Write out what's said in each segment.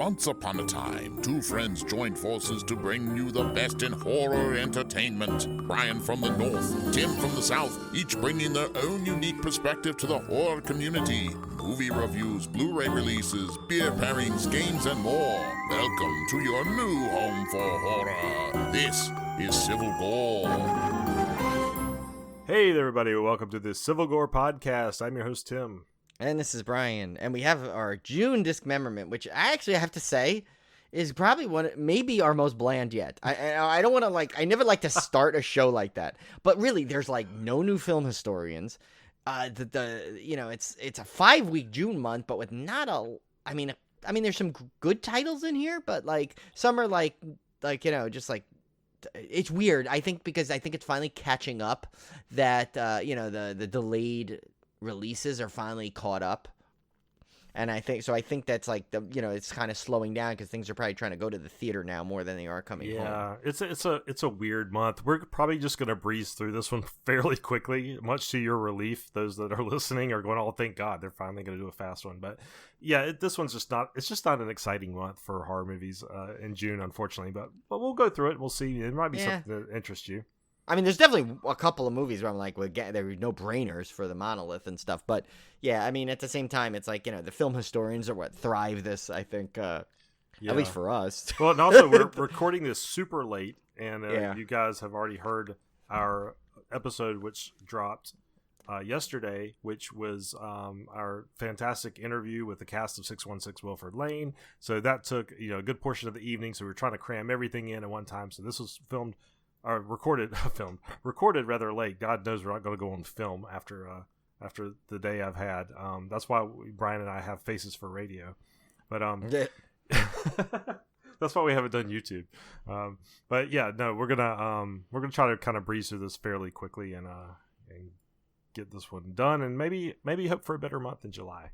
Once upon a time, two friends joined forces to bring you the best in horror entertainment. Brian from the north, Tim from the south, each bringing their own unique perspective to the horror community. Movie reviews, Blu-ray releases, beer pairings, games, and more. Welcome to your new home for horror. This is Civil Gore. Hey there, everybody. Welcome to the Civil Gore podcast. I'm your host, Tim. And this is Brian, and we have our June Discmemberment, which I actually have to say is probably maybe our most bland yet. I don't want to I never like to start a show like that, but really, there's no new film historians. It's a 5-week June month, but with not a. I mean, there's some good titles in here, but some are it's weird. I think because it's finally catching up that the delayed releases are finally caught up, and I think that's it's kind of slowing down because things are probably trying to go to the theater now more than they are coming home. Yeah, it's a weird month. We're probably just gonna breeze through this one fairly quickly, much to your relief. Those that are listening are going, "Oh, thank God, they're finally gonna do a fast one." But yeah, this one's just not. It's just not an exciting month for horror movies in June, unfortunately. But we'll go through it. We'll see. It might be something that interests you. I mean, there's definitely a couple of movies where I'm like, there are no brainers for the monolith and stuff. But yeah, I mean, at the same time, it's the film historians are what thrive this, I think, at least for us. Well, and also we're recording this super late, and you guys have already heard our episode, which dropped yesterday, which was our fantastic interview with the cast of 616 Wilford Lane. So that took a good portion of the evening. So we were trying to cram everything in at one time. So this was recorded rather late. God knows we're not going to go on film after the day I've had. That's why Brian and I have faces for radio, but that's why we haven't done YouTube. But yeah, no, we're gonna try to kind of breeze through this fairly quickly and get this one done, and maybe hope for a better month in July.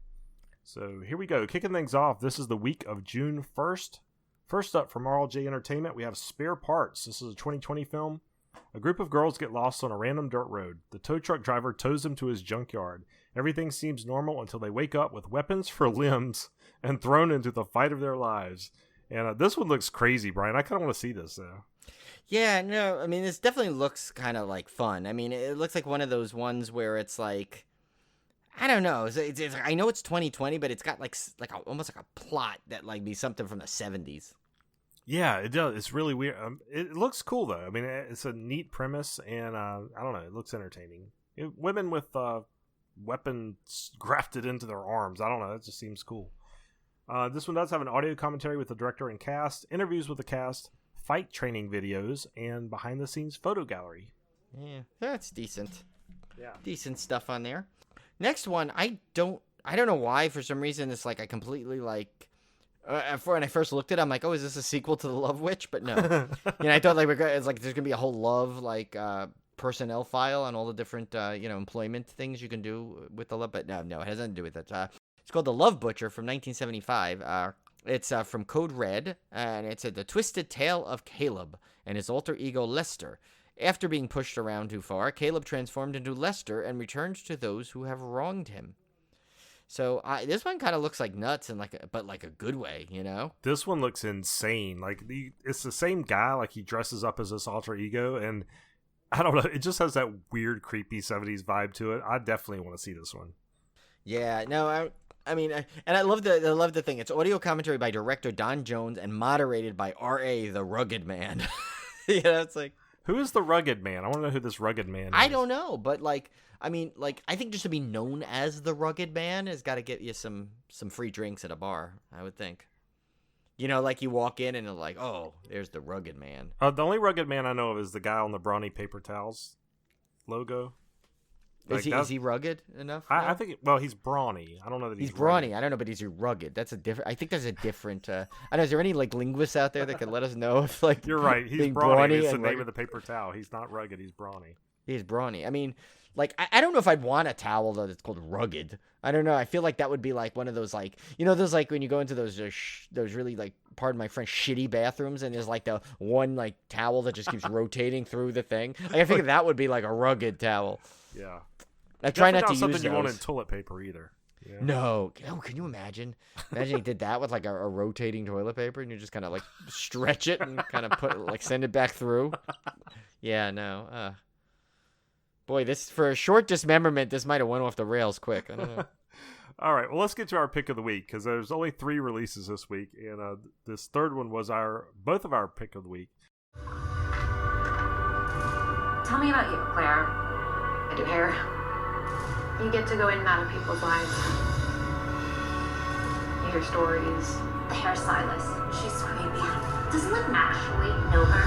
So here we go, kicking things off. This is the week of June 1st. First up from RLJ Entertainment, we have Spare Parts. This is a 2020 film. A group of girls get lost on a random dirt road. The tow truck driver tows them to his junkyard. Everything seems normal until they wake up with weapons for limbs and thrown into the fight of their lives. And this one looks crazy, Brian. I kind of want to see this, though. Yeah, no, I mean, this definitely looks kind of fun. I mean, it looks like one of those ones where it's I don't know. I know it's 2020, but it's got almost like a plot that be something from the 70s. Yeah, it does. It's really weird. It looks cool though. I mean, it's a neat premise, and I don't know. It looks entertaining. Women with weapons grafted into their arms. I don't know. It just seems cool. This one does have an audio commentary with the director and cast, interviews with the cast, fight training videos, and behind-the-scenes photo gallery. Yeah, that's decent. Yeah, decent stuff on there. Next one, I don't know why, for some reason, it's I completely when I first looked at it, I'm like, oh, is this a sequel to The Love Witch? But no. I thought it's there's going to be a whole love, personnel file on all the different, employment things you can do with the love, but no, it has nothing to do with it. It's called The Love Butcher from 1975. It's from Code Red, and it's The Twisted Tale of Caleb and his alter ego Lester. After being pushed around too far, Caleb transformed into Lester and returned to those who have wronged him. So this one kind of looks like nuts, and but a good way, This one looks insane. It's the same guy. He dresses up as this alter ego, and I don't know. It just has that weird, creepy 70s vibe to it. I definitely want to see this one. Yeah, no, I mean, and I love the thing. It's audio commentary by director Don Jones and moderated by R.A. the Rugged Man. It's who is the Rugged Man? I want to know who this Rugged Man is. I don't know, but I think just to be known as the Rugged Man has got to get you some free drinks at a bar, I would think. You walk in and you're oh, there's the Rugged Man. The only Rugged Man I know of is the guy on the Brawny paper towels logo. Is he rugged enough? I think. Well, he's brawny. I don't know that he's brawny. Rugged. I don't know, but he's rugged. That's a different. I think there's a different. I don't know. Is there any linguists out there that can let us know if You're right. He's brawny. It's the name of the paper towel. He's not rugged. He's brawny. He's brawny. I mean, I don't know if I'd want a towel that's called rugged. I don't know. I feel like that would be one of those those when you go into those really pardon my French, shitty bathrooms, and there's the one towel that just keeps rotating through the thing. I figure that would be a rugged towel. Yeah. I try not to use something those. You want in toilet paper either. Yeah. No. Oh, can you imagine? Imagine he did that with like a rotating toilet paper, and you just kind of like stretch it and kind of send it back through. Yeah, no. Boy, this for a short dismemberment, this might have went off the rails quick. I don't know. All right, well, let's get to our pick of the week because there's only 3 releases this week, and this third one was both of our pick of the week. Tell me about you, Claire. I do hair. You get to go in and out of people's lives. You hear stories. The hairstylist. She's creepy. Doesn't look naturally know her.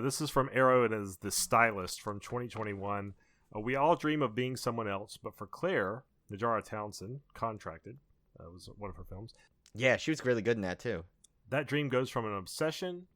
This is from Arrow and is The Stylist from 2021. We all dream of being someone else, but for Claire, Najara Townsend, Contracted, was one of her films. Yeah, she was really good in that too. That dream goes from an obsession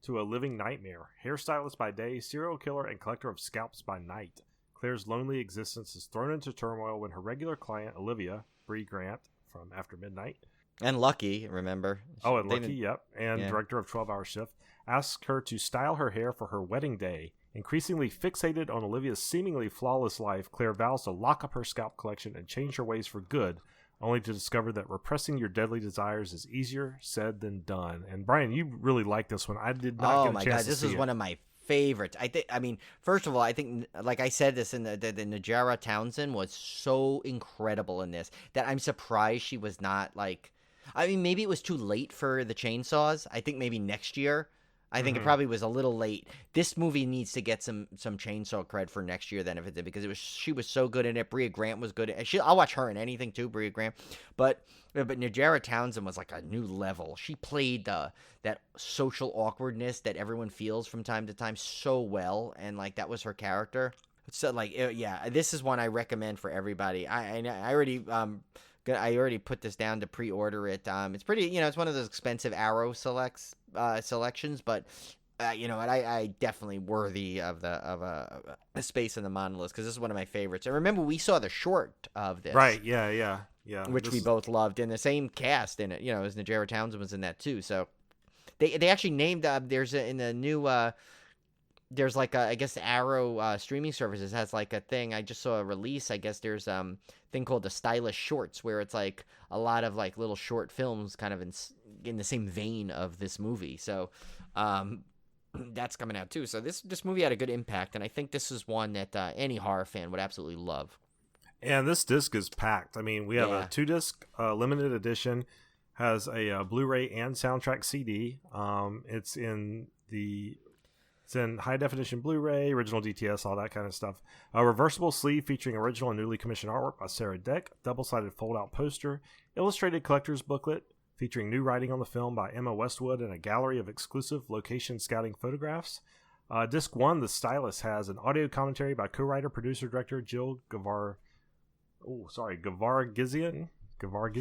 to a living nightmare. Hairstylist by day, serial killer, and collector of scalps by night. Claire's lonely existence is thrown into turmoil when her regular client, Olivia Bree Grant, from After Midnight. And Lucky, remember? Oh, and Lucky, yep. And yeah. Director of 12-Hour Shift, asks her to style her hair for her wedding day. Increasingly fixated on Olivia's seemingly flawless life, Claire vows to lock up her scalp collection and change her ways for good, only to discover that repressing your deadly desires is easier said than done. And Brian, you really like this one. I did not get a chance to see it. Oh my god, this is one of my favorites. I mean, first of all, I think, like I said this in the Najara Townsend was so incredible in this that I'm surprised she was not like, I mean, maybe it was too late for the chainsaws. I think maybe next year. I think it probably was a little late. This movie needs to get some chainsaw cred for next year then if it did, because she was so good in it. Brea Grant was good. I'll watch her in anything too, Brea Grant. But Najara Townsend was like a new level. She played that social awkwardness that everyone feels from time to time so well, and like that was her character. So like yeah, this is one I recommend for everybody. I already put this down to pre-order it. It's pretty, it's one of those expensive Arrow selections, but I definitely worthy of a space in the monolith because this is one of my favorites. And remember, we saw the short of this, right? Yeah. Which we both loved, and the same cast in it. As Najara Townsend was in that too. So they actually named in the new. There's like I guess the Arrow streaming services has like a thing. I just saw a release. I guess there's thing called the Stylish Shorts where it's like a lot of like little short films kind of in the same vein of this movie. So that's coming out too. So this movie had a good impact, and I think this is one that any horror fan would absolutely love. And this disc is packed. I mean, we have a 2-disc limited edition, has a Blu-ray and soundtrack CD. It's in high definition Blu-ray, original DTS, all that kind of stuff. A reversible sleeve featuring original and newly commissioned artwork by Sarah Deck, double-sided fold-out poster, illustrated collector's booklet featuring new writing on the film by Emma Westwood, and a gallery of exclusive location scouting photographs. Disc 1, The Stylist, has an audio commentary by co-writer, producer, director Jill Gavargizian.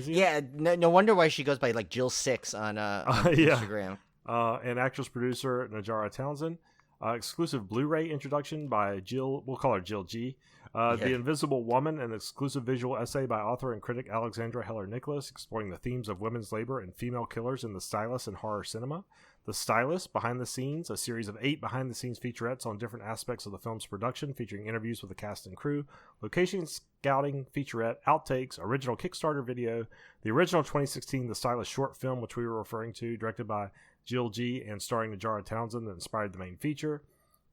Yeah, no wonder why she goes by like Jill 6 on Instagram. And actress producer Najara Townsend. Exclusive Blu-ray introduction by Jill, we'll call her Jill G. The Invisible Woman, an exclusive visual essay by author and critic Alexandra Heller-Nicholas, exploring the themes of women's labor and female killers in the stylist and horror cinema. The Stylist, Behind the Scenes, a series of 8 behind-the-scenes featurettes on different aspects of the film's production, featuring interviews with the cast and crew, location scouting featurette, outtakes, original Kickstarter video, the original 2016 The Stylist short film, which we were referring to, directed by Jill G. and starring Najara Townsend, that inspired the main feature.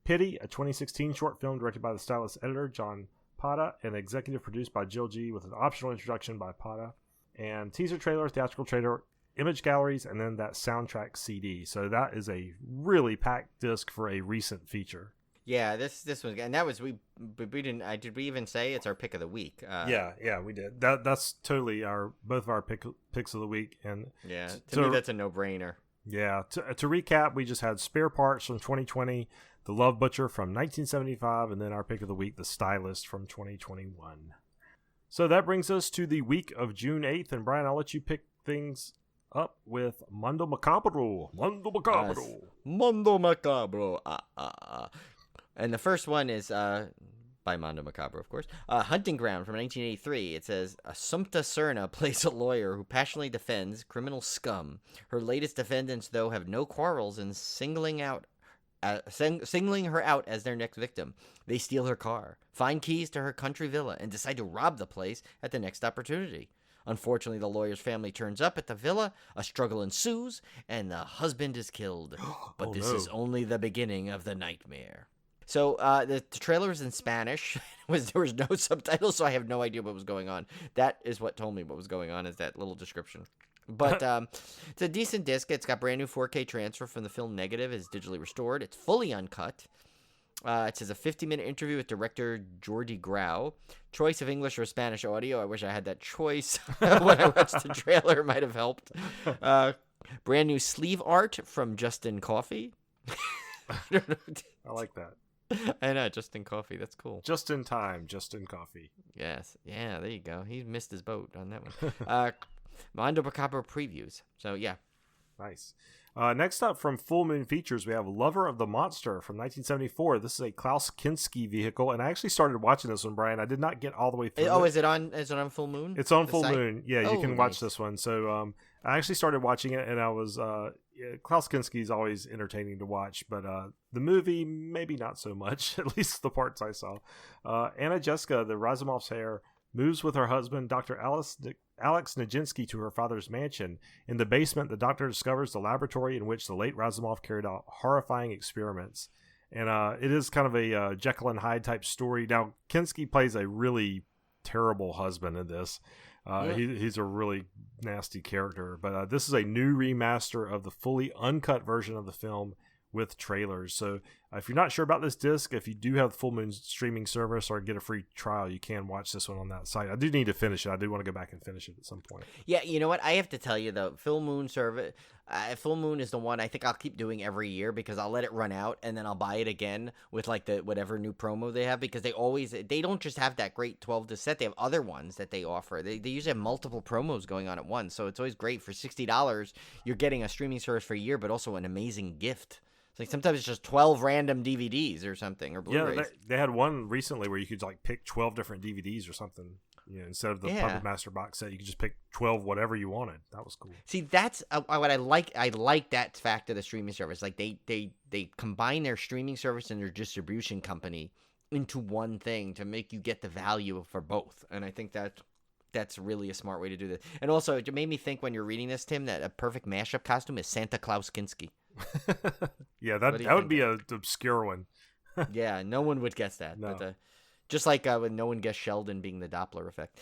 Pity, a 2016 short film directed by the Stylist editor, John Pata, and executive produced by Jill G. with an optional introduction by Pata. And teaser trailer, theatrical trailer, image galleries, and then that soundtrack CD. So that is a really packed disc for a recent feature. Yeah, this was, and that was we didn't. Did we even say it's our pick of the week? Yeah, we did. That's totally both of our picks of the week. And yeah, to me that's a no-brainer. Yeah, to recap, we just had Spare Parts from 2020, The Love Butcher from 1975, and then our pick of the week, The Stylist from 2021. So that brings us to the week of June 8th, and Brian, I'll let you pick things up with Mondo Macabro. Mondo Macabro. And the first one is by Mondo Macabro, of course. Hunting Ground from 1983. It says, Assumpta Serna plays a lawyer who passionately defends criminal scum. Her latest defendants, though, have no quarrels in singling out singling her out as their next victim. They steal her car, find keys to her country villa, and decide to rob the place at the next opportunity. Unfortunately, the lawyer's family turns up at the villa, a struggle ensues, and the husband is killed. But this is only the beginning of the nightmare. So the trailer is in Spanish. There was no subtitles, so I have no idea what was going on. That is what told me what was going on, is that little description. But it's a decent disc. It's got brand new 4K transfer from the film negative. It's digitally restored. It's fully uncut. It says a 50-minute interview with director Jordi Grau. Choice of English or Spanish audio. I wish I had that choice when I watched the trailer. It might have helped. Brand new sleeve art from Justin Coffey. I like that. I know, Justin Coffey. That's cool. Just in time, Justin Coffey. Yes. Yeah, there you go. He missed his boat on that one. Mondo Macabre previews. So, yeah. Nice. Next up from Full Moon Features, we have Lover of the Monster from 1974. This is a Klaus Kinski vehicle, and I actually started watching this one, Brian. I did not get all the way through. Oh, is it on Full Moon? It's on Full Moon. Yeah, you can watch nice. this one. So I actually started watching it, and I was Klaus Kinski is always entertaining to watch, but the movie maybe not so much. At least the parts I saw. Anna Jessica, the Razumov's heir, moves with her husband, Dr. Alex Nijinsky, to her father's mansion. In the basement, the doctor discovers the laboratory in which the late Razumov carried out horrifying experiments. And it is kind of a Jekyll and Hyde type story. Now, Kinski plays a really terrible husband in this. He's a really nasty character. But this is a new remaster of the fully uncut version of the film with trailers. So if you're not sure about this disc, if you do have the Full Moon streaming service or get a free trial, you can watch this one on that site. I do need to finish it. I do want to go back and finish it at some point. Yeah, you know what? I have to tell you, though, Full Moon service, Full Moon is the one I think I'll keep doing every year, because I'll let it run out and then I'll buy it again with like the whatever new promo they have, because they don't just have that great 12-disc set. They have other ones that they offer. They usually have multiple promos going on at once, so it's always great. For $60, you're getting a streaming service for a year, but also an amazing gift. Like sometimes it's just 12 random DVDs or something, or Blu-rays. Yeah, they had one recently where you could like pick 12 different DVDs or something. You know, instead of the Puppet Master box set, you could just pick 12 whatever you wanted. That was cool. See, that's what I like. I like that fact of the streaming service. Like they combine their streaming service and their distribution company into one thing to make you get the value for both. And I think that's really a smart way to do this. And also, it made me think when you're reading this, Tim, that a perfect mashup costume is Santa Claus Kinski. Yeah, that would be an obscure one. Yeah, no one would guess that. No. But, just like when no one guessed Sheldon being the Doppler effect.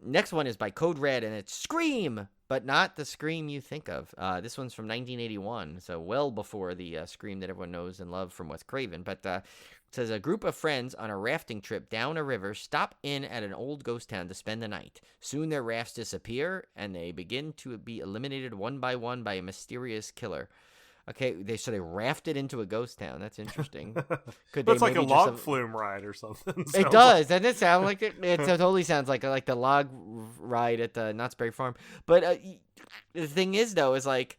Next one is by Code Red, and it's Scream, but not the Scream you think of. This one's from 1981, so well before the Scream that everyone knows and loves from Wes Craven. But it says a group of friends on a rafting trip down a river stop in at an old ghost town to spend the night. Soon their rafts disappear, and they begin to be eliminated one by one by a mysterious killer. Okay, they rafted into a ghost town. That's interesting. It's like a log flume ride or something. It does. Doesn't it sound like it? It totally sounds like the log ride at the Knott's Berry Farm. But the thing is, though, is like,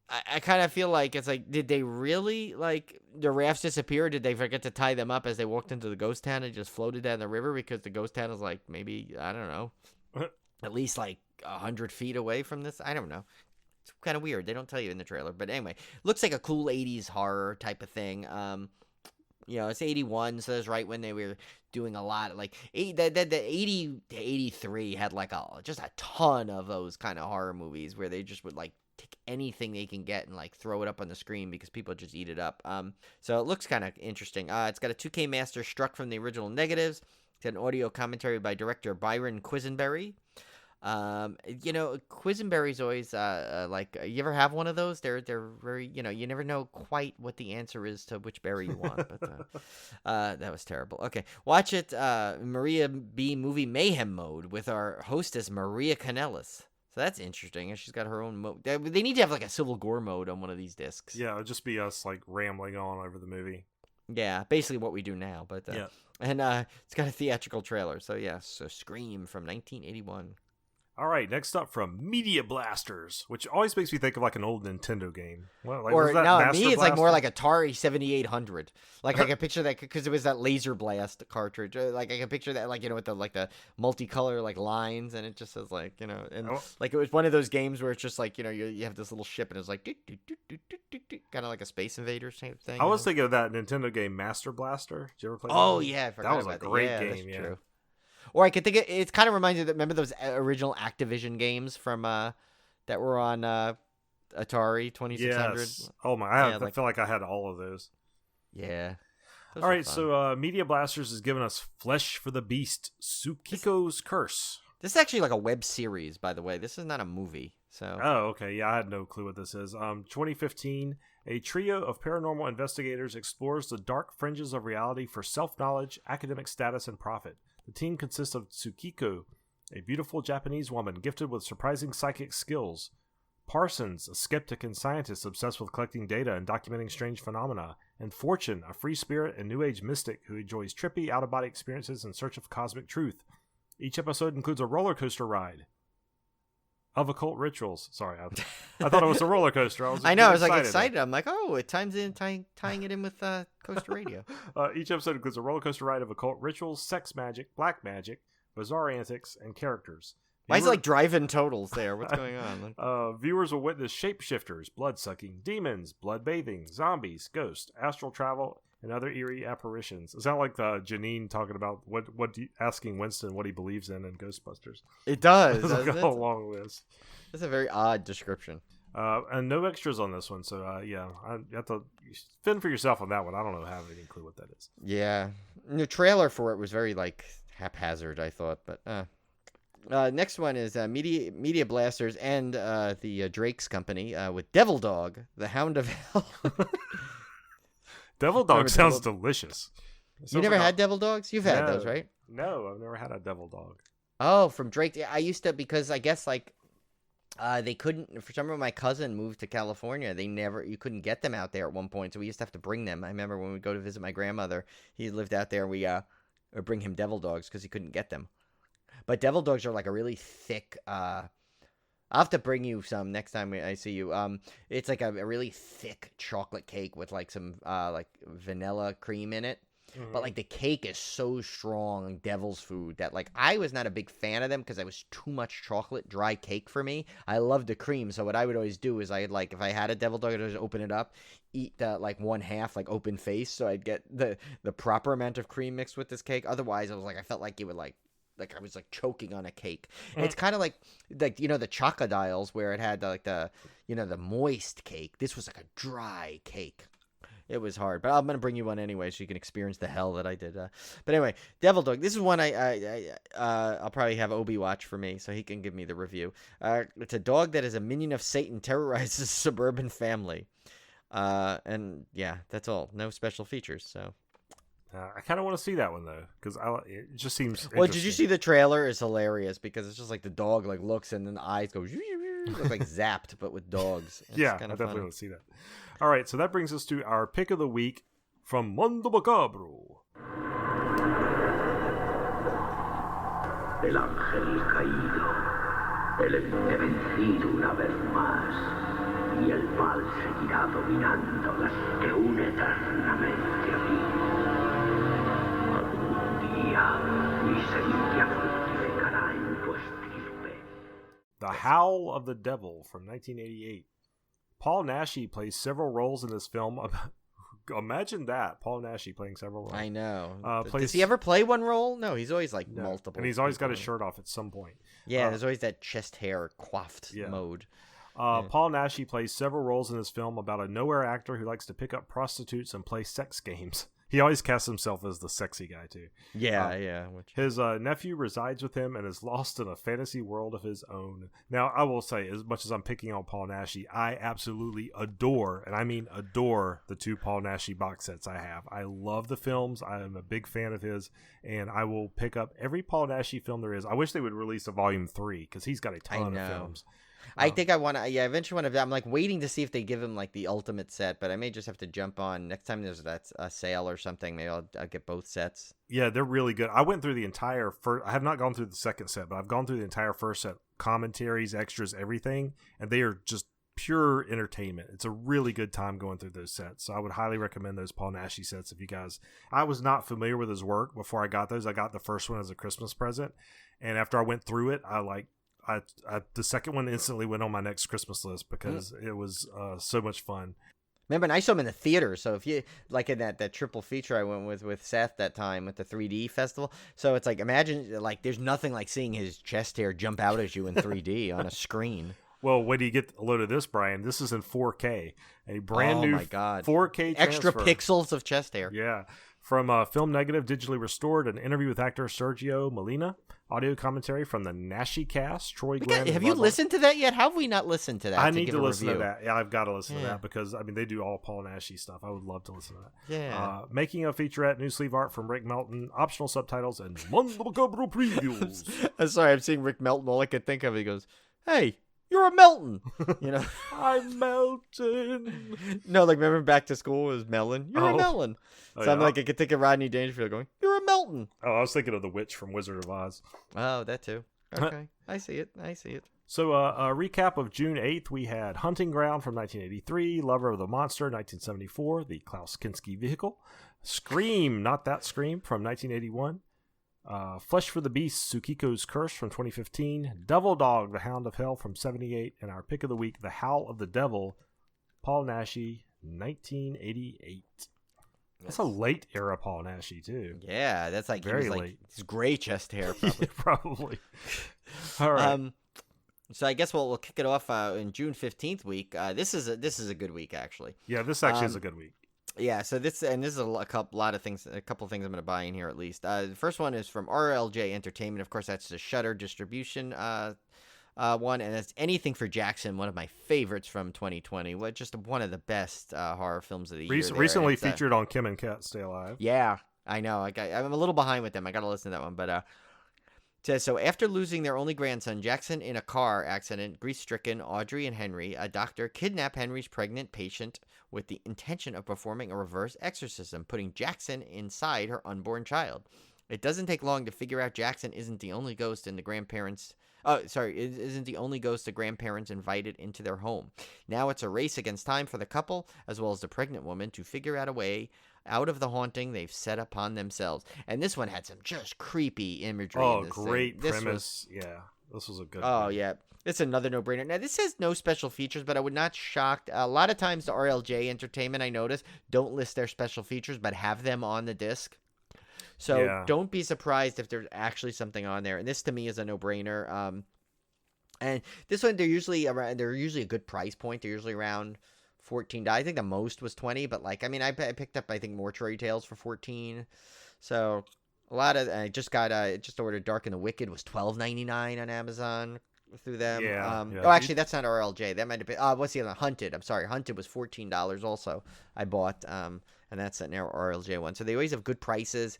I kind of feel like it's like, did they really, like, the rafts disappear? Or did they forget to tie them up as they walked into the ghost town and just floated down the river? Because the ghost town is like, maybe, I don't know, at least like 100 feet away from this. I don't know. It's kind of weird. They don't tell you in the trailer. But anyway, looks like a cool 80s horror type of thing. It's 81, so that's right when they were doing a lot. Like, the 80 to 83 had like just a ton of those kind of horror movies where they just would like take anything they can get and like throw it up on the screen because people just eat it up. So it looks kind of interesting. It's got a 2K master struck from the original negatives. It's got an audio commentary by director Byron Quisenberry. Quisenberry's always you ever have one of those? They're very, you never know quite what the answer is to which berry you want. But that was terrible. Okay, watch it. Maria B movie mayhem mode with our hostess Maria Kanellis. So that's interesting. And she's got her own mode. They need to have like a Civil Gore mode on one of these discs. Yeah, it'll just be us like rambling on over the movie. Yeah, basically what we do now. But yeah, and it's got a theatrical trailer. So yeah, Scream from 1981. All right, next up from Media Blasters, which always makes me think of like an old Nintendo game. Well, like, or no, me, it's Blaster? like more like Atari 7800. Like I can picture that because it was that Laser Blast cartridge. Like I can picture that, like with the multicolor like lines, and it just says like like it was one of those games where it's just like you have this little ship and it's like kind of like a Space Invaders type thing. I was thinking of that Nintendo game Master Blaster. Did you ever play that? Oh yeah, I forgot that was about a great that. Yeah, game. that's Yeah. true. Or I could think it kind of reminds me that remember those original Activision games from that were on Atari 2600. Yes. Oh my! I feel like I had all of those. Yeah. Those All were right, fun. so Media Blasters has given us Flesh for the Beast, Tsukiko's Curse. This is actually like a web series, by the way. This is not a movie. So Oh, okay. Yeah, I had no clue what this is. 2015, a trio of paranormal investigators explores the dark fringes of reality for self-knowledge, academic status, and profit. The team consists of Tsukiko, a beautiful Japanese woman gifted with surprising psychic skills; Parsons, a skeptic and scientist obsessed with collecting data and documenting strange phenomena; and Fortune, a free spirit and new age mystic who enjoys trippy, out-of-body experiences in search of cosmic truth. Each episode includes a roller coaster ride of occult rituals. Sorry, I thought it was a roller coaster. I know. I was like excited. I'm like, oh, it ties in, tying it in with Coaster Radio. Each episode includes a roller coaster ride of occult rituals, sex magic, black magic, bizarre antics, and characters. Why is it like drive-in totals there? What's going on? Viewers will witness shapeshifters, blood-sucking, demons, blood-bathing, zombies, ghosts, astral travel, and other eerie apparitions. It sounds like Janine talking about asking Winston what he believes in Ghostbusters. It does. It's like a whole long list. That's a very odd description. And no extras on this one, so yeah, you have to fend for yourself on that one. I don't have any clue what that is. Yeah, the trailer for it was very like haphazard, I thought, but. Next one is Media Blasters and the Drake's Company with Devil Dog, the Hound of Hell. Devil Dog sounds delicious. You never had Devil Dogs? You've had those, right? No, I've never had a Devil Dog. Oh, from Drake. Yeah, I used to, because I guess like they couldn't, for some reason my cousin moved to California. You couldn't get them out there at one point, so we used to have to bring them. I remember when we go to visit my grandmother, he lived out there, we would bring him Devil Dogs because he couldn't get them. But Devil Dogs are like a really thick. I'll have to bring you some next time I see you. It's like a really thick chocolate cake with like some like vanilla cream in it. Mm-hmm. But like the cake is so strong, devil's food, that like I was not a big fan of them because it was too much chocolate, dry cake for me. I loved the cream, so what I would always do is I'd like, if I had a Devil Dog, I'd just open it up, eat like one half like open face, so I'd get the proper amount of cream mixed with this cake. Otherwise, I felt like it would like I was like choking on a cake. And it's kind of like the Chocodiles where it had like the moist cake. This was like a dry cake. It was hard, but I'm gonna bring you one anyway, so you can experience the hell that I did. But anyway, Devil Dog. This is one I'll probably have Obi watch for me, so he can give me the review. It's a dog that is a minion of Satan, terrorizes a suburban family, and yeah, that's all. No special features. So I kind of want to see that one though, because it just seems. Well, did you see the trailer? It's hilarious because it's just like the dog like looks and then the eyes go look like Zapped, but with dogs. It's yeah, I definitely want to see that. All right, so that brings us to our pick of the week from Mundo Macabro. El ángel caído, el ente vencido una vez más, y el mal seguirá dominando las que une eternamente a ti. Algún día mi semilla fructificará en tu estirpe. The Howl of the Devil from 1988. Paul Naschy plays several roles in this film. Imagine that, Paul Naschy playing several roles. I know. Does he ever play one role? No, he's always like multiple. And he's always got his shirt off at some point. Yeah, there's always that chest hair coiffed mode. Paul Naschy plays several roles in this film about a nowhere actor who likes to pick up prostitutes and play sex games. He always casts himself as the sexy guy, too. Yeah. His nephew resides with him and is lost in a fantasy world of his own. Now, I will say, as much as I'm picking on Paul Naschy, I absolutely adore, and I mean adore, the two Paul Naschy box sets I have. I love the films. I am a big fan of his, and I will pick up every Paul Naschy film there is. I wish they would release a volume 3, because he's got a ton of films. I think I want to, eventually want to, I'm like waiting to see if they give him like the ultimate set, but I may just have to jump on next time there's a sale or something. Maybe I'll get both sets. Yeah, they're really good. I went through the entire first, I have not gone through the second set, but I've gone through the entire first set, commentaries, extras, everything, and they are just pure entertainment. It's a really good time going through those sets. So I would highly recommend those Paul Naschy sets if you guys, I was not familiar with his work before I got those. I got the first one as a Christmas present, and after I went through it, the second one instantly went on my next Christmas list because it was so much fun. Remember, and I saw him in the theater. So if you like in that triple feature I went with Seth that time with the 3D festival. So it's like imagine like there's nothing like seeing his chest hair jump out at you in 3D on a screen. Well, when you get a load of this, Brian, this is in 4K, a brand new my God. 4K Extra transfer. pixels of chest hair. Yeah, from Film Negative, digitally restored, an interview with actor Sergio Molina, audio commentary from the Nashi cast, Troy Glenn. Have you listened to that yet? How have we not listened to that? I to need give to a listen review? to that. Yeah, I've got to listen to that because I mean they do all Paul Nashi stuff. I would love to listen to that. Yeah. Making a featurette, new sleeve art from Rick Melton, optional subtitles, and Mondo previews. I'm sorry, I'm seeing Rick Melton. All I could think of, he goes, "Hey, you're a Melton," you know. I'm Melton. No, like remember Back to School was Melon. You're a Melon. Oh, So I'm yeah. like, I could think of Rodney Dangerfield going, "You're a Melton." Oh, I was thinking of the witch from Wizard of Oz. Oh, that too. Okay, I see it. So a recap of June 8th, we had Hunting Ground from 1983, Lover of the Monster 1974, the Klaus Kinski vehicle, Scream, Not That Scream from 1981, Flesh for the Beast, Tsukiko's Curse from 2015, Devil Dog, The Hound of Hell from 78, and our pick of the week, The Howl of the Devil, Paul Nashi, 1988. That's a late era Paul Nashi too. Yeah, that's like Very he was like late. his gray chest hair. Probably. Probably. All right. So I guess we'll kick it off in June 15th week. This is a good week actually. Yeah, this actually is a good week. Yeah, so this is a couple of things I'm going to buy in here at least. The first one is from RLJ Entertainment. Of course, that's the Shudder distribution one, and it's Anything for Jackson, one of my favorites from 2020. Just one of the best horror films of the year. Recently featured on Kim and Kat Stay Alive. Yeah, I know. I'm a little behind with them. I got to listen to that one, but. So after losing their only grandson, Jackson, in a car accident, grief-stricken Audrey and Henry, a doctor, kidnap Henry's pregnant patient with the intention of performing a reverse exorcism, putting Jackson inside her unborn child. It doesn't take long to figure out Jackson isn't the only ghost in the grandparents. Isn't the only ghost the grandparents invited into their home. Now it's a race against time for the couple, as well as the pregnant woman, to figure out a way out of the haunting they've set upon themselves. And this one had some just creepy imagery. Oh, in this great thing. premise. Yeah, this was a good Oh, one. yeah. It's another no-brainer. Now, this has no special features, but I would not shocked. A lot of times the RLJ Entertainment, I notice, don't list their special features, but have them on the disc. So don't be surprised if there's actually something on there. And this, to me, is a no-brainer. And this one, they're usually a good price point. They're usually around $14. I think the most was $20, but I picked up Mortuary Tales for $14. So a lot of I just ordered Dark and the Wicked was $12.99 on Amazon through them. Yeah. Oh, actually, that's not RLJ. That might have been. What's the other? Hunted. I'm sorry, Hunted was $14 also. I bought and that's an RLJ one. So they always have good prices,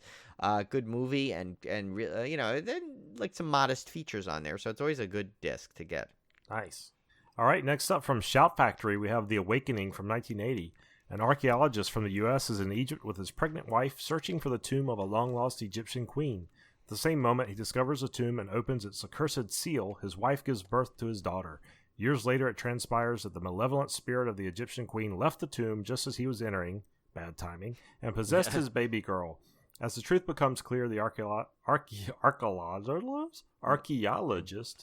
good movie, and then some modest features on there. So it's always a good disc to get. Nice. All right, next up from Shout Factory, we have The Awakening from 1980. An archaeologist from the U.S. is in Egypt with his pregnant wife searching for the tomb of a long-lost Egyptian queen. At the same moment, he discovers the tomb and opens its accursed seal. His wife gives birth to his daughter. Years later, it transpires that the malevolent spirit of the Egyptian queen left the tomb just as he was entering, bad timing, and possessed his baby girl. As the truth becomes clear, the archaeologist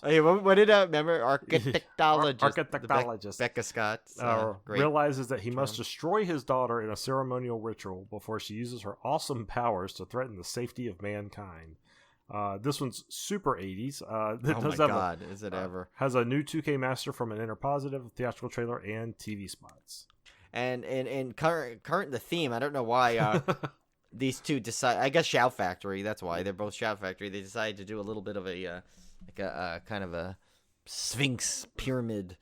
Hey, what did I remember? Architectologist. Becca Scott realizes that he must destroy his daughter in a ceremonial ritual before she uses her awesome powers to threaten the safety of mankind. This one's super 80s. Is it ever? Has a new 2K master from an Interpositive, theatrical trailer, and TV spots. And current the theme, I don't know why these two decide. I guess Shout Factory. That's why they're both Shout Factory. They decided to do a little bit of a kind of a Sphinx pyramid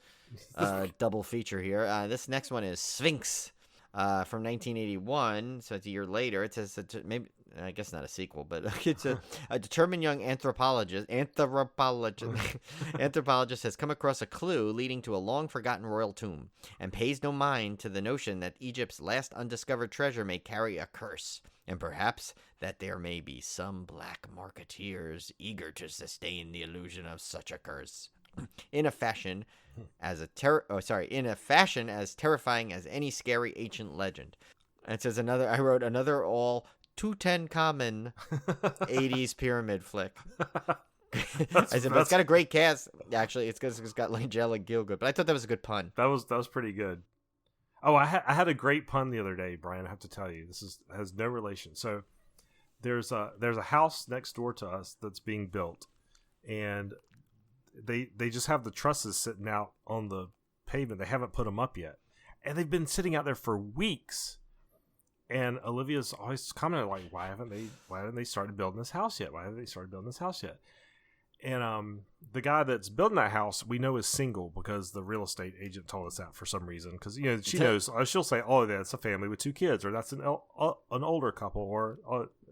double feature here. This next one is Sphinx from 1981. So it's a year later. It says maybe. I guess not a sequel, but it's a determined young anthropologist has come across a clue leading to a long-forgotten royal tomb and pays no mind to the notion that Egypt's last undiscovered treasure may carry a curse, and perhaps that there may be some black marketeers eager to sustain the illusion of such a curse. In a fashion as terrifying as any scary ancient legend. And it says I wrote another all Tutankhamun 80s pyramid flick. It's got a great cast. Actually, it's got Langella Gilgood, but I thought that was a good pun. That was pretty good. Oh, I had a great pun the other day, Brian. I have to tell you, has no relation. So there's a house next door to us that's being built, and they just have the trusses sitting out on the pavement. They haven't put them up yet, and they've been sitting out there for weeks. And Olivia's always commenting like, why haven't they started building this house yet? And the guy that's building that house, we know is single because the real estate agent told us that for some reason. Because she knows, she'll say, "Oh, that's a family with 2 kids," or "That's an older couple," or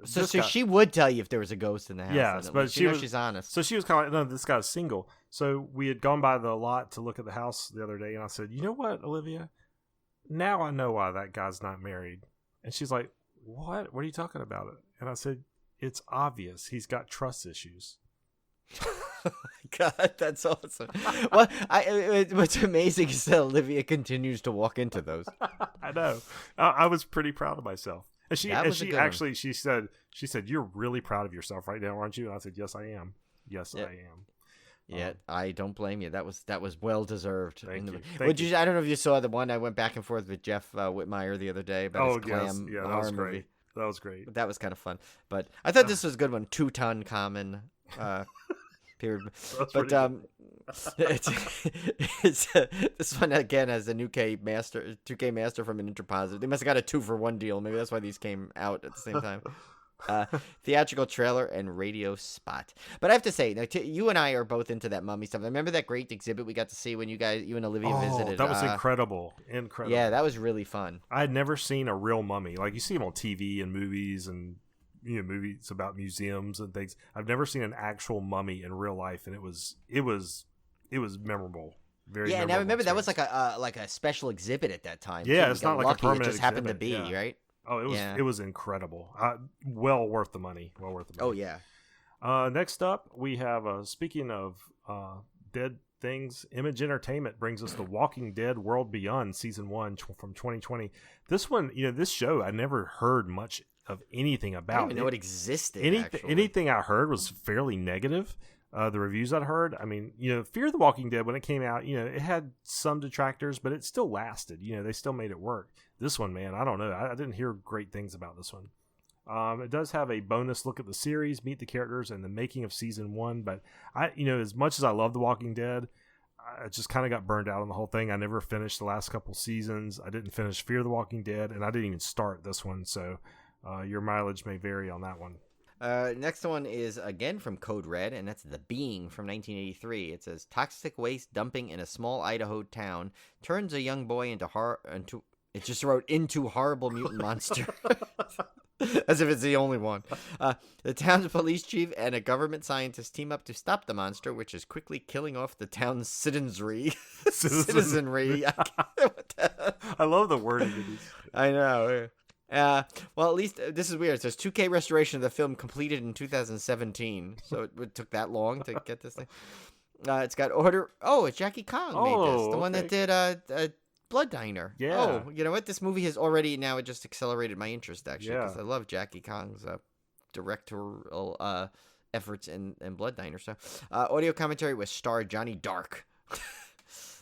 so she would tell you if there was a ghost in the house. Yes, but she's honest. So she was kind of like, "No, this guy's single." So we had gone by the lot to look at the house the other day, and I said, "You know what, Olivia? Now I know why that guy's not married." And she's like, "What? What are you talking about?" And I said, "It's obvious. He's got trust issues." God, that's awesome. Well, what's amazing is that Olivia continues to walk into those. I know. I was pretty proud of myself. And she said, "You're really proud of yourself right now, aren't you?" And I said, "Yes, I am. Yes, I am." Yeah, I don't blame you. That was well deserved. Thank you. I don't know if you saw the one I went back and forth with Jeff Whitmire the other day about his clam that horror was great. movie. That was great. That was kind of fun. But I thought this was a good one. Tutankhamun. Period. But this one again has a 2K master from an Interpositive. They must have got a 2-for-1 deal. Maybe that's why these came out at the same time. Theatrical trailer and radio spot. But I have to say, you and I are both into that mummy stuff. I remember that great exhibit we got to see when you and Olivia visited. That was incredible. Yeah, that was really fun. I had never seen a real mummy. Like you see them on TV and movies and movies about museums and things. I've never seen an actual mummy in real life, and it was memorable. Very memorable. And I remember that was like a special exhibit at that time. Yeah, too. it's not like a permanent. It just happened to exhibit. be right. Oh, it was incredible. Well worth the money. Oh yeah. Next up, we have speaking of dead things, Image Entertainment brings us The Walking Dead: World Beyond Season 1 from 2020. This one, this show, I never heard much of anything about. I didn't even know it existed. Anything I heard was fairly negative. The reviews I'd heard, I mean, Fear the Walking Dead, when it came out, it had some detractors, but it still lasted. They still made it work. This one, man, I don't know. I didn't hear great things about this one. It does have a bonus look at the series, meet the characters, and the making of Season 1. But as much as I love The Walking Dead, I just kind of got burned out on the whole thing. I never finished the last couple seasons. I didn't finish Fear the Walking Dead, and I didn't even start this one. So your mileage may vary on that one. Next one is again from Code Red, and that's The Being from 1983. It says toxic waste dumping in a small Idaho town turns a young boy into horrible mutant monster. As if it's the only one. The town's police chief and a government scientist team up to stop the monster, which is quickly killing off the town's citizenry. Citizenry. I love the wording of these. I know. Well, at least this is weird. It says 2K restoration of the film completed in 2017. So it took that long to get this thing. It's got order. Oh, it's Jackie Kong made this. The one that did Blood Diner. Yeah. Oh, you know what? This movie has already now it just accelerated my interest actually because I love Jackie Kong's directorial efforts in Blood Diner. So, audio commentary with star Johnny Dark.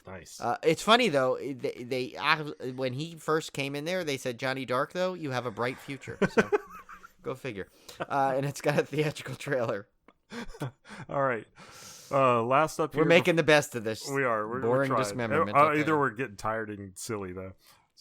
Nice. It's funny though. They when he first came in there, they said Johnny Dark though you have a bright future. So go figure. And it's got a theatrical trailer. All right. Last up here. We're making the best of this. We are. We're boring trying. dismemberment. Either we're getting tired and silly though.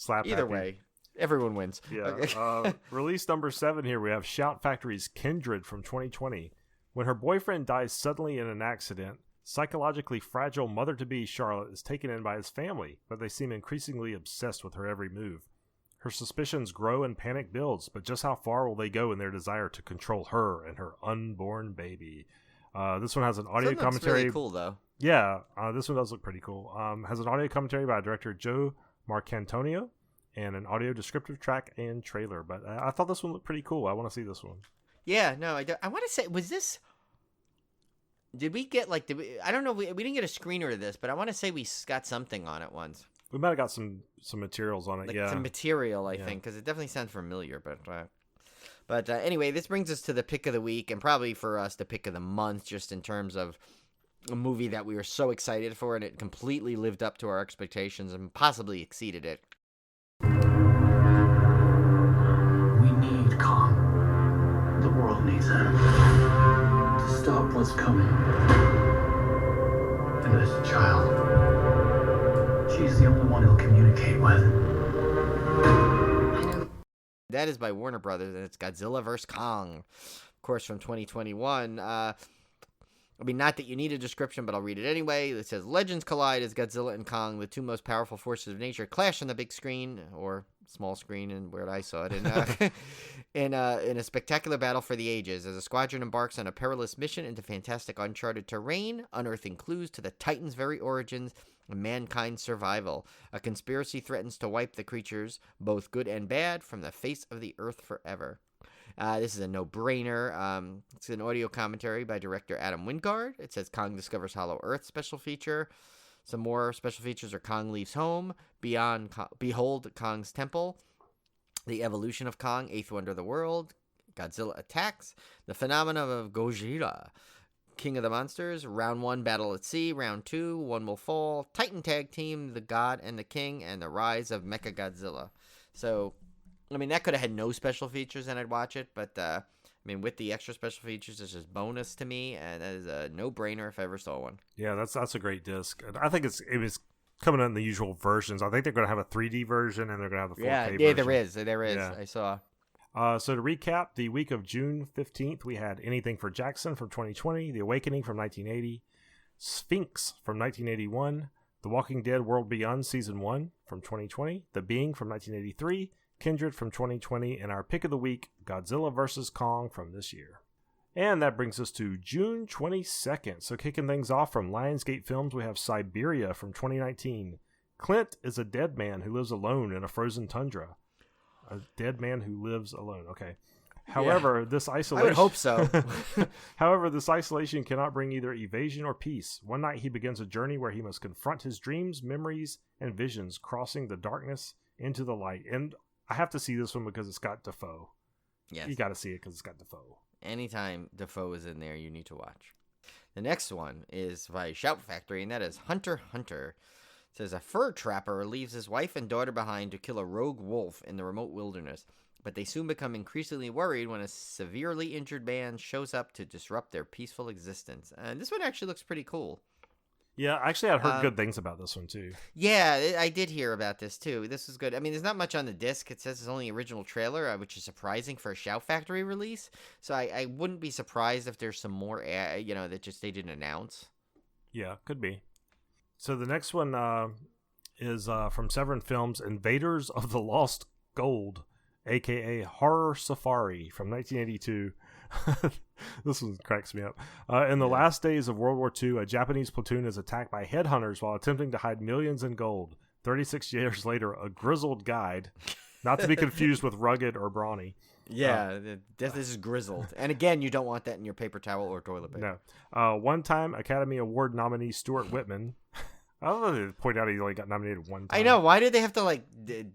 Either way, everyone wins. Yeah. Okay. Release number 7 here. We have Shout Factory's Kindred from 2020. When her boyfriend dies suddenly in an accident, psychologically fragile mother-to-be Charlotte is taken in by his family, but they seem increasingly obsessed with her every move. Her suspicions grow and panic builds, but just how far will they go in their desire to control her and her unborn baby? This one has an audio commentary. Really cool though. Yeah, this one does look pretty cool. Has an audio commentary by director Joe Marcantonio and an audio descriptive track and trailer. But I thought this one looked pretty cool. I want to see this one. Yeah, no, I want to say, was this? Did we get I don't know. We didn't get a screener of this, but I want to say we got something on it once. We might have got some materials on it. Some material, I think, because it definitely sounds familiar. But anyway, this brings us to the pick of the week, and probably for us the pick of the month, just in terms of a movie that we were so excited for, and it completely lived up to our expectations and possibly exceeded it. answer to stop what's coming. And this child, she's the only one he'll communicate with. That is by Warner Brothers, and it's Godzilla vs. Kong, of course, from 2021. I mean, not that you need a description, but I'll read it anyway. It says, legends collide as Godzilla and Kong, the two most powerful forces of nature, clash on the big screen, or small screen, and where I saw it, in a spectacular battle for the ages, as a squadron embarks on a perilous mission into fantastic uncharted terrain, unearthing clues to the Titan's very origins and mankind's survival. A conspiracy threatens to wipe the creatures, both good and bad, from the face of the earth forever. This is a no-brainer. It's an audio commentary by director Adam Wingard. It says Kong discovers Hollow Earth special feature. Some more special features are Kong leaves home, Behold Kong's Temple, The Evolution of Kong, Eighth Wonder of the World, Godzilla Attacks, The Phenomena of Gojira, King of the Monsters, Round 1, Battle at Sea, Round 2, One Will Fall, Titan Tag Team, The God and the King, and The Rise of Mechagodzilla. So, I mean, that could have had no special features and I'd watch it, but, I mean, with the extra special features, it's just bonus to me, and that is a no-brainer if I ever saw one. Yeah, that's a great disc. And I think it was coming in the usual versions. I think they're going to have a 3D version, and they're going to have the 4K version. Yeah, there is. Yeah. I saw. So to recap, the week of June 15th, we had Anything for Jackson from 2020, The Awakening from 1980, Sphinx from 1981, The Walking Dead World Beyond Season 1 from 2020, The Being from 1983, Kindred from 2020, and our pick of the week, Godzilla vs. Kong from this year. And that brings us to June 22nd. So kicking things off from Lionsgate Films, we have Siberia from 2019. Clint is a dead man who lives alone in a frozen tundra. A dead man who lives alone. Okay. However, this isolation... I would hope so. However, this isolation cannot bring either evasion or peace. One night he begins a journey where he must confront his dreams, memories, and visions, crossing the darkness into the light. And I have to see this one because it's got Defoe. Yes. You got to see it because it's got Defoe. Anytime Defoe is in there, you need to watch. The next one is by Shout Factory, and that is Hunter x Hunter. It says, a fur trapper leaves his wife and daughter behind to kill a rogue wolf in the remote wilderness, but they soon become increasingly worried when a severely injured man shows up to disrupt their peaceful existence. And this one actually looks pretty cool. Yeah, actually, I'd heard good things about this one, too. Yeah, I did hear about this, too. This is good. I mean, there's not much on the disc. It says it's only original trailer, which is surprising for a Shout Factory release. So I wouldn't be surprised if there's some more, that just they didn't announce. Yeah, could be. So the next one is from Severin Films, Invaders of the Lost Gold, a.k.a. Horror Safari from 1982. This one cracks me up. In the last days of World War II, a Japanese platoon is attacked by headhunters while attempting to hide millions in gold. 36 years later, a grizzled guide, not to be confused with rugged or brawny. Yeah, this is grizzled. And again, you don't want that in your paper towel or toilet paper. No. One-time Academy Award nominee Stuart Whitman. I don't know, they point out he only got nominated one time. I know. Why did they have to,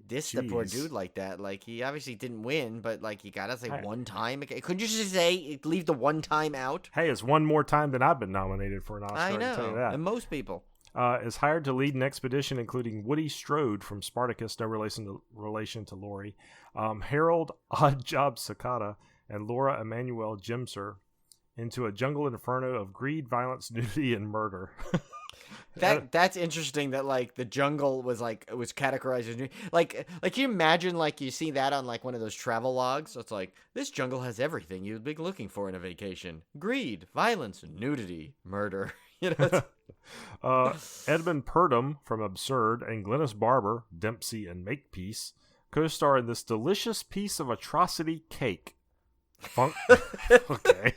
diss the poor dude like that? Like, he obviously didn't win, but, you gotta say one time. Couldn't you just say, leave the one time out? Hey, it's one more time than I've been nominated for an Oscar. I know. Tell you that. And most people. Is hired to lead an expedition including Woody Strode from Spartacus, no relation to Laurie, Harold Oddjob Sakata, and Laura Emanuel Jimser into a jungle inferno of greed, violence, nudity, and murder. That's interesting that the jungle was it was categorized as can you imagine you see that on one of those travel logs? So it's this jungle has everything you'd be looking for in a vacation: greed, violence, nudity, murder. Edmund Purdom from Absurd and Glynis Barber, Dempsey and Makepeace, co-star in this delicious piece of atrocity cake. Okay.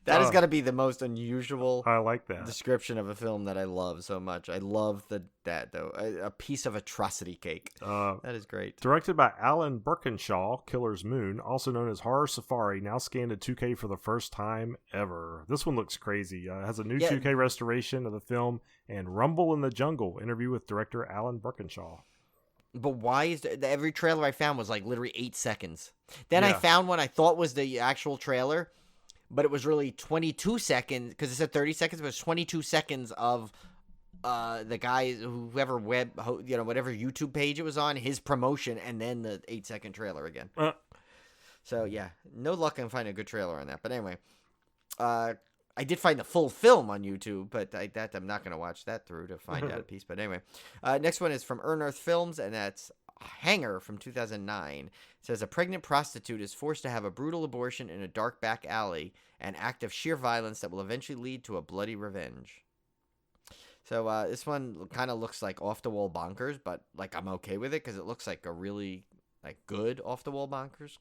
That has got to be the most unusual I like that description of a film that I love so much. I love that though. A piece of atrocity cake. That is great. Directed by Alan Birkinshaw, Killer's Moon, also known as Horror Safari, now scanned in 2K for the first time ever. This one looks crazy. It has a new 2K restoration of the film and Rumble in the Jungle interview with director Alan Birkinshaw. But why is every trailer I found was literally 8 seconds. Then I found one I thought was the actual trailer, but it was really 22 seconds because it said 30 seconds, but it was 22 seconds of the guy, whoever whatever YouTube page it was on, his promotion, and then the 8-second trailer again. So yeah, no luck in finding a good trailer on that. But anyway, I did find the full film on YouTube, but I'm not going to watch that through to find out a piece. But anyway, next one is from Earth Films, and that's Hanger from 2009. It says a pregnant prostitute is forced to have a brutal abortion in a dark back alley, an act of sheer violence that will eventually lead to a bloody revenge. So this one kind of looks like off the wall bonkers, but like I'm okay with it because it looks like a really like good off the wall bonkers.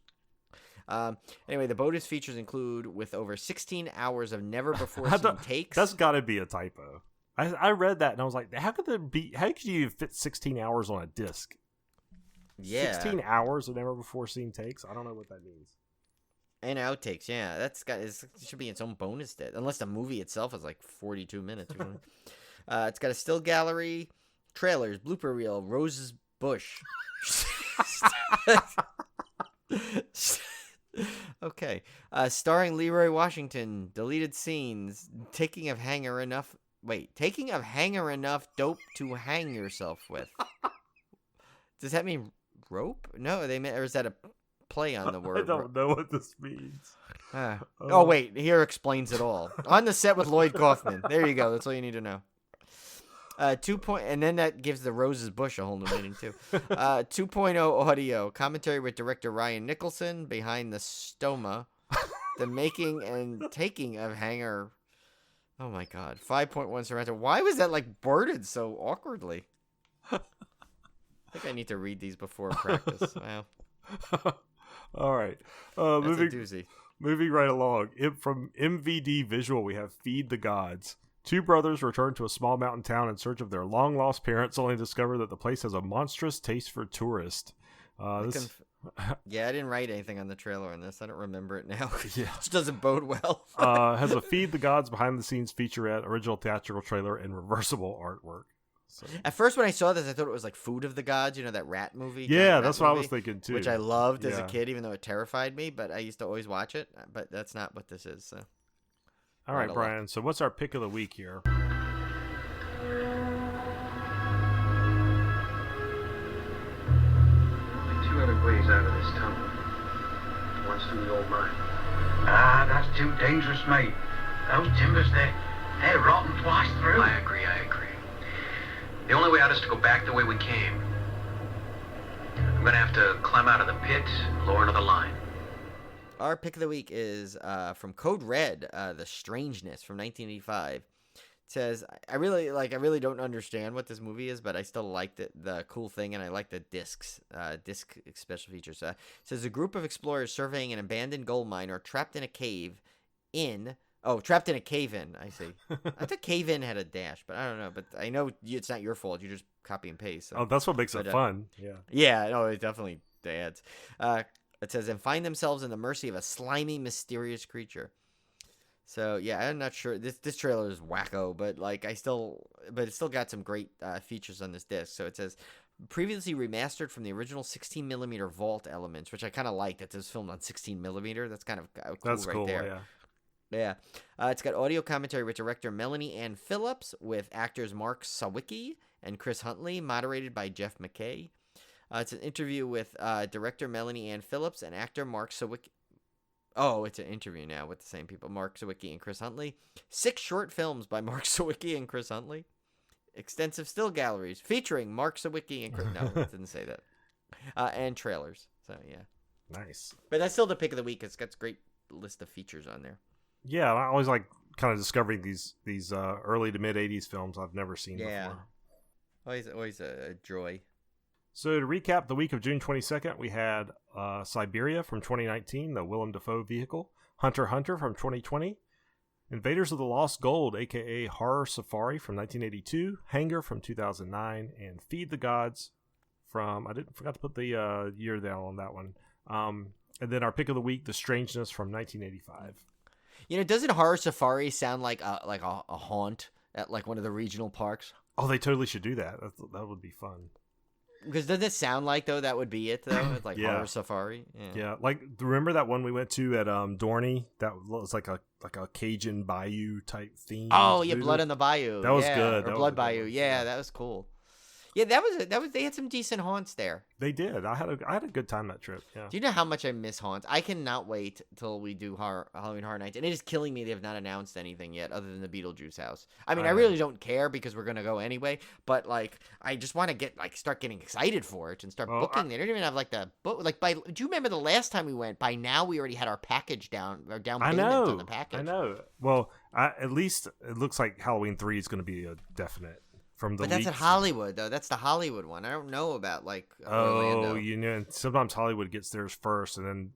Anyway, the bonus features include with over 16 hours of never before seen takes. That's got to be a typo. I read that and I was like, how could you fit 16 hours on a disc? Yeah, 16 hours of never before seen takes. I don't know what that means. And outtakes, yeah, it should be its own bonus disc, unless the movie itself is like 42 minutes or something. It's got a still gallery, trailers, blooper reel, Rose's Bush. Okay. Starring Leroy Washington, deleted scenes, taking of hanger enough dope to hang yourself with. Does that mean rope? No, or is that a play on the word? I don't know what this means. Oh, wait, here explains it all. On the set with Lloyd Kaufman. There you go. That's all you need to know. And then that gives the Rose's Bush a whole new meaning too. 2.0 audio commentary with director Ryan Nicholson behind the stoma, the making and taking of Hanger. Oh my God, 5.1 surrender. Why was that like worded so awkwardly? I think I need to read these before practice. Wow. All right, That's a doozy. Moving right along. From MVD Visual, we have Feed the Gods. Two brothers return to a small mountain town in search of their long-lost parents, only to discover that the place has a monstrous taste for tourists. Yeah, I didn't write anything on the trailer on this. I don't remember it now. Yeah. Which doesn't bode well. Has a Feed the Gods behind-the-scenes featurette, original theatrical trailer, and reversible artwork. So. At first, when I saw this, I thought it was like Food of the Gods, that rat movie. Yeah, that's what I was thinking, too. Which I loved as a kid, even though it terrified me, but I used to always watch it. But that's not what this is, so... All right, Brian. So what's our pick of the week here? Two other ways out of this tunnel. One's through the old mine. Ah, that's too dangerous, mate. Those timbers, they're rotten twice through. I agree. The only way out is to go back the way we came. I'm going to have to climb out of the pit and lower another line. Our pick of the week is from Code Red, The Strangeness from 1985. It says, I really don't understand what this movie is, but I still liked the cool thing, and I like the disc special features. It says a group of explorers surveying an abandoned gold mine are trapped in a cave-in. I see. I thought cave-in had a dash, but I don't know. But I know it's not your fault. You just copy and paste. So. Oh, that's what makes it fun. Yeah. Yeah, no, it definitely adds. It says, and find themselves in the mercy of a slimy, mysterious creature. So yeah, I'm not sure. This trailer is wacko, but it still got some great features on this disc. So it says, previously remastered from the original 16mm vault elements, which I kind of like that this was filmed on 16mm. That's kind of cool. That's right cool, there. Yeah. It's got audio commentary with director Melanie Ann Phillips, with actors Mark Sawicki and Chris Huntley, moderated by Jeff McKay. It's an interview with director Melanie Ann Phillips and actor Mark Sawicki. Oh, it's an interview now with the same people, Mark Sawicki and Chris Huntley. 6 short films by Mark Sawicki and Chris Huntley. Extensive still galleries featuring Mark Sawicki and Chris... No, it didn't say that. And trailers. So, yeah. Nice. But that's still the pick of the week. It's got a great list of features on there. Yeah, I always like kind of discovering these early to mid-'80s films I've never seen before. Always a joy. So to recap, the week of June 22nd, we had Siberia from 2019, the Willem Dafoe vehicle, Hunter x Hunter from 2020, Invaders of the Lost Gold, a.k.a. Horror Safari from 1982, Hanger from 2009, and Feed the Gods from, forgot to put the year down on that one. And then our pick of the week, The Strangeness from 1985. Doesn't Horror Safari sound like a haunt at like one of the regional parks? Oh, they totally should do that. That would be fun. Because doesn't it sound like, though, that would be it, though? It's like Horror Safari? Yeah. Like, remember that one we went to at Dorney? That was like a Cajun Bayou type theme. Oh, yeah, Blood on the Bayou. That was good. Or Blood Bayou. Yeah, that was cool. Yeah, that was they had some decent haunts there. They did. I had a good time that trip. Yeah. Do you know how much I miss haunts? I cannot wait till we do Halloween Horror Nights, and it is killing me they have not announced anything yet other than the Beetlejuice house. I mean, I really don't care because we're gonna go anyway, but like I just want to start getting excited for it and start booking. They don't even have like the book. Like do you remember the last time we went? By now we already had our package down payment on the package. I know. Well, at least it looks like Halloween 3 is going to be a definite. But that's at Hollywood, though. That's the Hollywood one. I don't know about, like, Orlando. Oh, you know, sometimes Hollywood gets theirs first, and then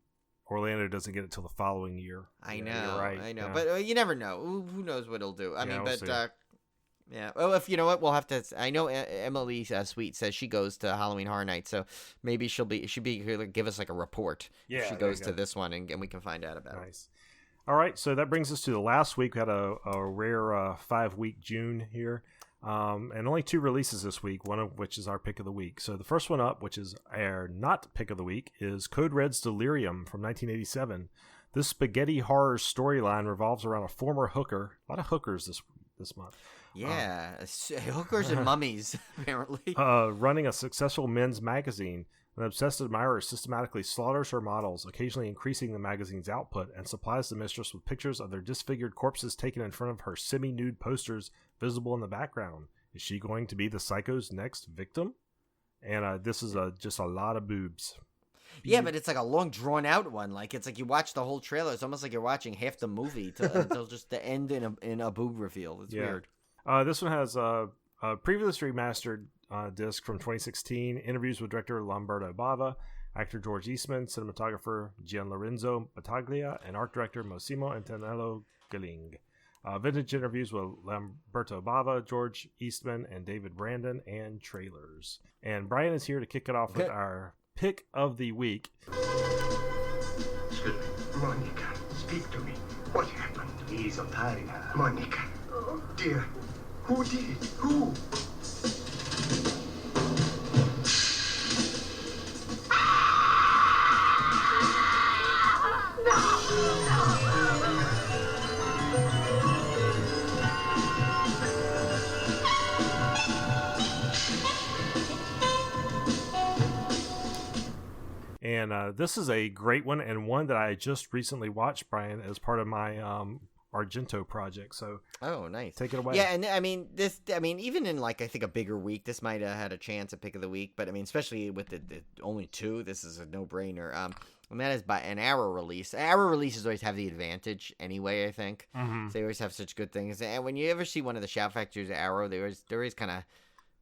Orlando doesn't get it till the following year. I know. You're right. I know. Yeah. But you never know. Who knows what it'll do? I mean, we'll but, see. yeah. Well, if you know what, we'll have to. I know Emily Sweet says she goes to Halloween Horror Nights, so maybe she'll be here to give us, like, a report if she goes to this one, and we can find out about it. Nice. All right, so that brings us to the last week. We had a rare 5-week June here. And only 2 releases this week, one of which is our pick of the week. So the first one up, which is our not pick of the week, is Code Red's Delirium from 1987. This spaghetti horror storyline revolves around a former hooker. A lot of hookers this month. Yeah, hookers and mummies, apparently. Running a successful men's magazine. An obsessed admirer systematically slaughters her models, occasionally increasing the magazine's output, and supplies the mistress with pictures of their disfigured corpses taken in front of her semi-nude posters visible in the background. Is she going to be the psycho's next victim? And this is just a lot of boobs. Yeah, but it's like a long, drawn-out one. Like it's like you watch the whole trailer. It's almost like you're watching half the movie until just the end in a boob reveal. It's weird. This one has a previously remastered disc from 2016, interviews with director Lamberto Bava, actor George Eastman, cinematographer Gian Lorenzo Battaglia, and art director Massimo Antonello Galing. Vintage interviews with Lamberto Bava, George Eastman, and David Brandon, and trailers. And Brian is here to kick it off with our pick of the week. Excuse me. Monica, speak to me. What happened? He's a pariah. Monica. Oh. Dear. Who did it? Who? And this is a great one, and one that I just recently watched, Brian, as part of my Argento project. So, nice. Take it away. Yeah, and I mean, even in like I think a bigger week, this might have had a chance at pick of the week. But I mean, especially with the only 2, this is a no-brainer. And that is by an Arrow release. Arrow releases always have the advantage anyway, I think. Mm-hmm. They always have such good things. And when you ever see one of the Shout Factories Arrow, they always kind of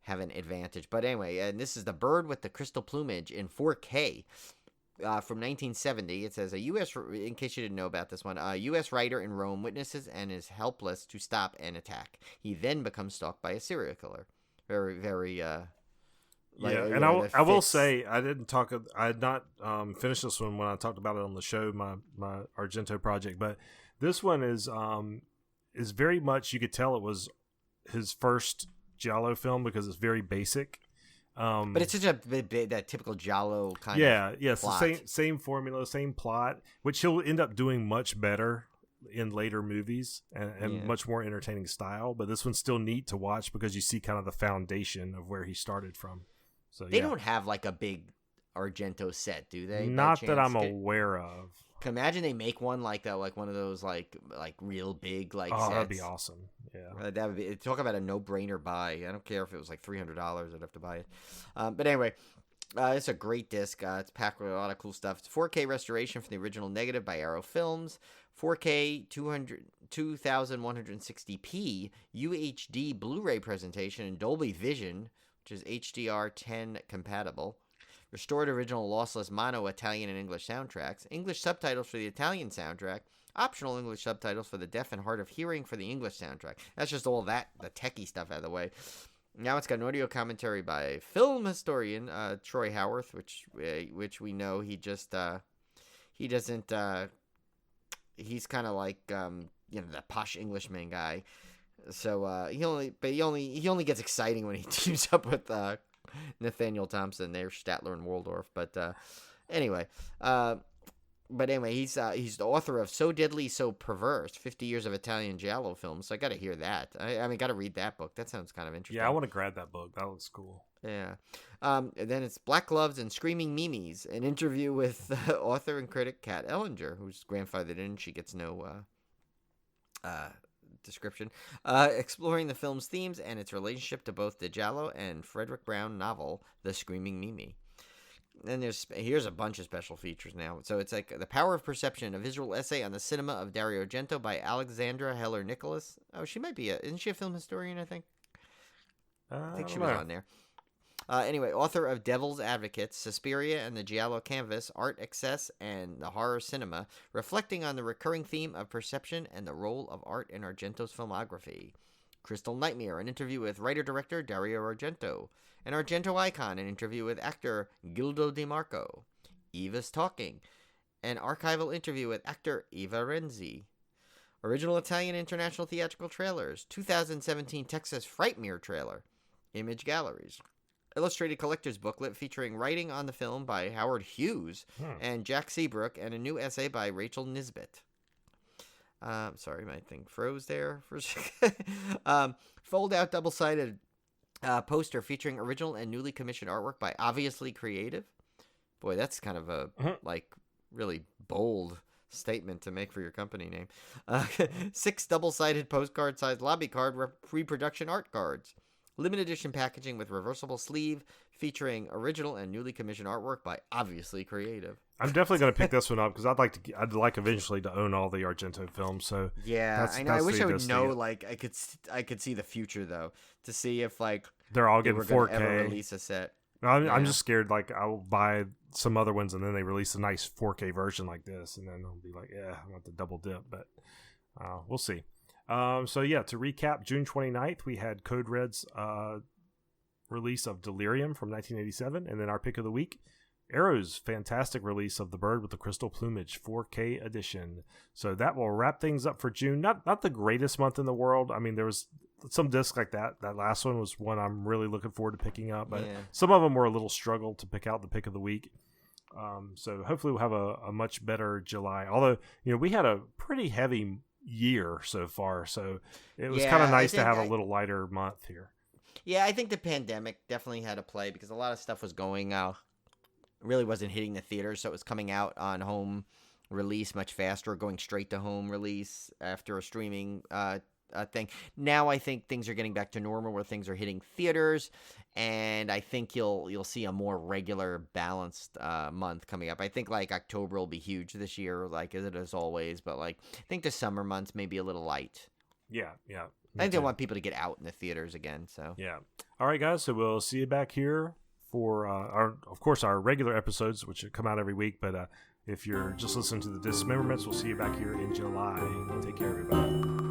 have an advantage. But anyway, and this is The Bird with the Crystal Plumage in 4K. From 1970, it says in case you didn't know about this one, a U.S. writer in Rome witnesses and is helpless to stop an attack. He then becomes stalked by a serial killer. Very, very, and I will say, I had not finished this one when I talked about it on the show, my Argento project, but this one is very much, you could tell it was his first Giallo film because it's very basic. But it's such that typical Giallo kind of yes, plot. the same formula, same plot, which he'll end up doing much better in later movies and much more entertaining style. But this one's still neat to watch because you see kind of the foundation of where he started from. So they don't have like a big Argento set, do they? Not that I'm aware of. Imagine they make one like that, like one of those like real big sets. That'd be awesome. Yeah, that would be. Talk about a no-brainer buy. I don't care if it was like $300. I'd have to buy it. But anyway, it's a great disc. It's packed with a lot of cool stuff. It's 4K restoration from the original negative by Arrow Films. 4K 2160p UHD Blu-ray presentation in Dolby Vision, which is HDR10 compatible. Restored original lossless mono Italian and English soundtracks. English subtitles for the Italian soundtrack. Optional English subtitles for the deaf and hard of hearing for the English soundtrack. That's just all that, the techie stuff out of the way. Now it's got an audio commentary by film historian Troy Howarth, which we know he just he doesn't he's kind of like the posh Englishman guy. So he only gets exciting when he teams up with Nathaniel Thompson. They're Statler and Waldorf, but anyway. But anyway, he's the author of So Deadly, So Perverse, 50 Years of Italian Giallo Films. So I got to hear that. I mean, got to read that book. That sounds kind of interesting. Yeah, I want to grab that book. That looks cool. Yeah. And then it's Black Gloves and Screaming Mimes, an interview with author and critic Kat Ellinger, who's grandfathered in. She gets no description. Exploring the film's themes and its relationship to both the Giallo and Frederick Brown novel, The Screaming Mimi. And here's a bunch of special features now. So it's like The Power of Perception, a visual essay on the cinema of Dario Argento by Alexandra Heller-Nicholas. Oh, she might be isn't she a film historian, I think? I think she was on there. Anyway, author of Devil's Advocates, Suspiria and the Giallo Canvas, Art Excess, and the Horror Cinema, reflecting on the recurring theme of perception and the role of art in Argento's filmography. Crystal Nightmare, an interview with writer-director Dario Argento. An Argento icon, an interview with actor Gildo Di Marco. Eva's Talking, an archival interview with actor Eva Renzi. Original Italian International Theatrical Trailers, 2017 Texas Frightmare trailer. Image Galleries. Illustrated collector's booklet featuring writing on the film by Howard Hughes and Jack Seabrook, and a new essay by Rachel Nisbet. Sorry, my thing froze there for a second. Fold-out double-sided poster featuring original and newly commissioned artwork by Obviously Creative. Boy, that's kind of a really bold statement to make for your company name. 6 double-sided postcard-sized lobby card reproduction art cards. Limited edition packaging with reversible sleeve featuring original and newly commissioned artwork by Obviously Creative. I'm definitely going to pick this one up because I'd like eventually to own all the Argento films. So yeah, I know. I wish I would know. Like I could see the future though, to see if like they're all getting 4K. Ever release a set. I'm just scared. Like I'll buy some other ones and then they release a nice 4K version like this, and then I'll be like, yeah, I want the double dip. But we'll see. So yeah, to recap, June 29th we had Code Red's release of Delirium from 1987, and then our pick of the week, Arrow's fantastic release of The Bird with the Crystal Plumage 4K edition. So that will wrap things up for June. Not the greatest month in the world. I mean, there was some discs like that. That last one was one I'm really looking forward to picking up, but some of them were a little struggle to pick out the pick of the week. So hopefully we'll have a much better July. Although, we had a pretty heavy year so far, so it was kind of nice to have a little lighter month here. Yeah, I think the pandemic definitely had a play because a lot of stuff was going out. Really wasn't hitting the theaters, so it was coming out on home release much faster, going straight to home release after a streaming thing. Now I think things are getting back to normal where things are hitting theaters, and I think you'll see a more regular, balanced month coming up. I think like October will be huge this year, like as always, but like I think the summer months may be a little light. Yeah. I think they want people to get out in the theaters again. So yeah. All right, guys. So we'll see you back here for our regular episodes, which come out every week. But if you're just listening to the Dismemberments, we'll see you back here in July. Take care, everybody.